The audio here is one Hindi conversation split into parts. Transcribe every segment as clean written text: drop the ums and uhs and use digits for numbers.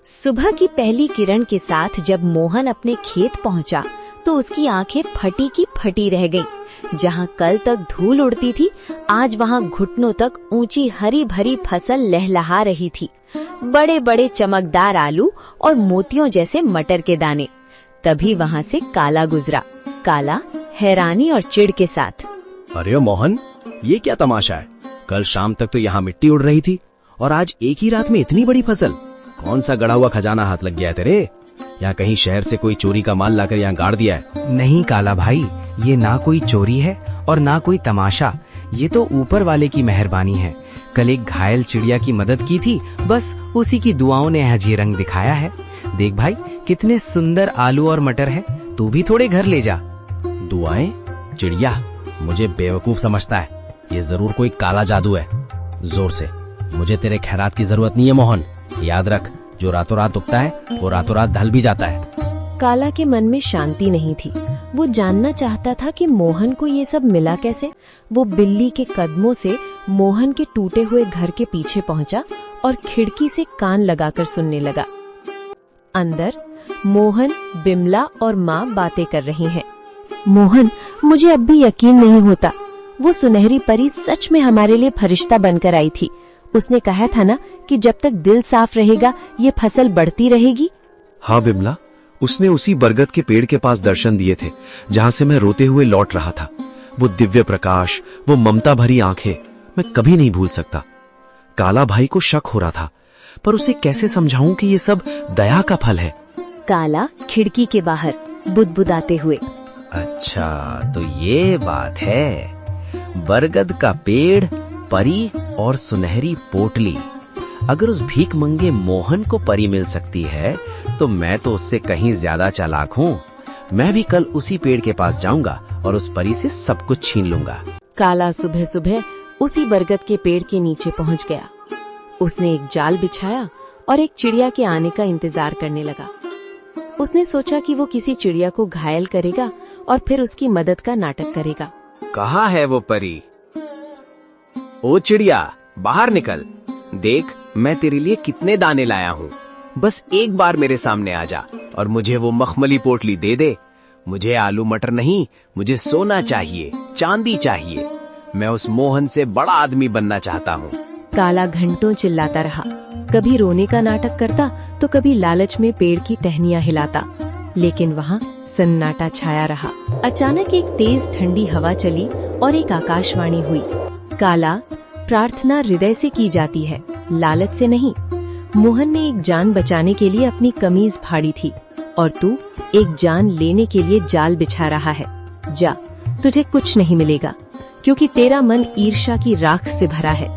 सुबह की पहली किरण के साथ जब मोहन अपने खेत पहुंचा तो उसकी आंखें फटी की फटी रह गईं। जहां कल तक धूल उड़ती थी, आज वहां घुटनों तक ऊंची हरी भरी फसल लहलहा रही थी। बड़े बड़े चमकदार आलू और मोतियों जैसे मटर के दाने। तभी वहां से काला गुजरा। काला हैरानी और चिढ़ के साथ, अरे मोहन, ये क्या तमाशा है? कल शाम तक तो यहाँ मिट्टी उड़ रही थी और आज एक ही रात में इतनी बड़ी फसल। कौन सा गड़ा हुआ खजाना हाथ लग गया है तेरे? या कहीं शहर से कोई चोरी का माल लाकर यहाँ गाड़ दिया है? नहीं काला भाई, ये ना कोई चोरी है और ना कोई तमाशा। ये तो ऊपर वाले की मेहरबानी है। कल एक घायल चिड़िया की मदद की थी, बस उसी की दुआओं ने आज ये रंग दिखाया है। देख भाई, कितने सुंदर आलू और मटर है। तू भी थोड़े घर ले जा। दुआएं? चिड़िया मुझे बेवकूफ समझता है। ये जरूर कोई काला जादू है। जोर से, मुझे तेरे खैरात की जरूरत नहीं है मोहन। याद रख, जो रातों रात उगता है वो रातों रात ढल भी जाता है। काला के मन में शांति नहीं थी। वो जानना चाहता था कि मोहन को ये सब मिला कैसे। वो बिल्ली के कदमों से मोहन के टूटे हुए घर के पीछे पहुंचा और खिड़की से कान लगाकर सुनने लगा। अंदर मोहन, बिमला और माँ बातें कर रही हैं। मोहन, मुझे अब भी यकीन नहीं होता। वो सुनहरी परी सच में हमारे लिए फरिश्ता बनकर आई थी। उसने कहा था ना कि जब तक दिल साफ रहेगा ये फसल बढ़ती रहेगी। हाँ बिमला, उसने उसी बरगद के पेड़ के पास दर्शन दिए थे जहाँ से मैं रोते हुए लौट रहा था। वो दिव्य प्रकाश, वो ममता भरी आंखें, मैं कभी नहीं भूल सकता। काला भाई को शक हो रहा था, पर उसे कैसे समझाऊं कि ये सब दया का फल है। काला खिड़की के बाहर बुदबुदाते हुए, अच्छा तो ये बात है। बरगद का पेड़, परी और सुनहरी पोटली। अगर उस भीख मंगे मोहन को परी मिल सकती है तो मैं तो उससे कहीं ज्यादा चालाक हूँ। मैं भी कल उसी पेड़ के पास जाऊंगा और उस परी से सब कुछ छीन लूंगा। काला सुबह सुबह उसी बरगद के पेड़ के नीचे पहुंच गया। उसने एक जाल बिछाया और एक चिड़िया के आने का इंतजार करने लगा। उसने सोचा कि वो किसी चिड़िया को घायल करेगा और फिर उसकी मदद का नाटक करेगा। कहाँ है वो परी? ओ चिड़िया, बाहर निकल। देख, मैं तेरे लिए कितने दाने लाया हूँ। बस एक बार मेरे सामने आ जा और मुझे वो मखमली पोटली दे दे। मुझे आलू मटर नहीं, मुझे सोना चाहिए, चांदी चाहिए। मैं उस मोहन से बड़ा आदमी बनना चाहता हूँ। काला घंटों चिल्लाता रहा। कभी रोने का नाटक करता तो कभी लालच में पेड़ की टहनियां हिलाता, लेकिन वहाँ सन्नाटा छाया रहा। अचानक एक तेज ठंडी हवा चली और एक आकाशवाणी हुई। काला, प्रार्थना हृदय से की जाती है, लालच से नहीं। मोहन ने एक जान बचाने के लिए अपनी कमीज फाड़ी थी और तू एक जान लेने के लिए जाल बिछा रहा है। जा, तुझे कुछ नहीं मिलेगा, क्योंकि तेरा मन ईर्ष्या की राख से भरा है।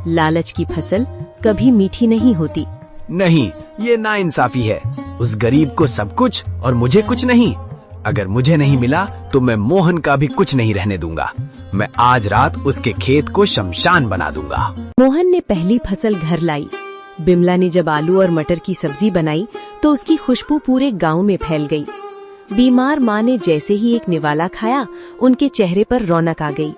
लालच की फसल कभी मीठी नहीं होती। नहीं, ये नाइंसाफी है। उस गरीब को सब कुछ और मुझे कुछ नहीं। अगर मुझे नहीं मिला तो मैं मोहन का भी कुछ नहीं रहने दूंगा। मैं आज रात उसके खेत को शमशान बना दूंगा। मोहन ने पहली फसल घर लाई। बिमला ने जब आलू और मटर की सब्जी बनाई तो उसकी खुशबू पूरे गांव में फैल गई। बीमार माँ ने जैसे ही एक निवाला खाया, उनके चेहरे पर रौनक आ गई।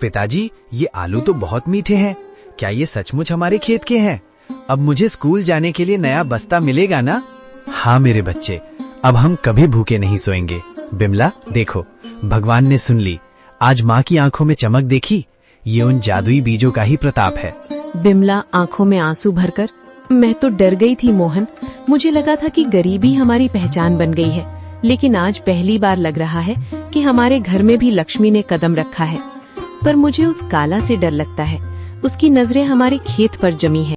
पिताजी, ये आलू तो बहुत मीठे हैं। क्या ये सचमुच हमारे खेत के हैं? अब मुझे स्कूल जाने के लिए नया बस्ता मिलेगा ना? हाँ मेरे बच्चे, अब हम कभी भूखे नहीं सोएंगे। बिमला देखो, भगवान ने सुन ली। आज माँ की आंखों में चमक देखी? ये उन जादुई बीजों का ही प्रताप है। बिमला आंखों में आंसू भरकर, मैं तो डर गई थी मोहन। मुझे लगा था कि गरीबी हमारी पहचान बन गई है, लेकिन आज पहली बार लग रहा है कि हमारे घर में भी लक्ष्मी ने कदम रखा है। पर मुझे उस काला से डर लगता है। उसकी नजरें हमारे खेत पर जमी है।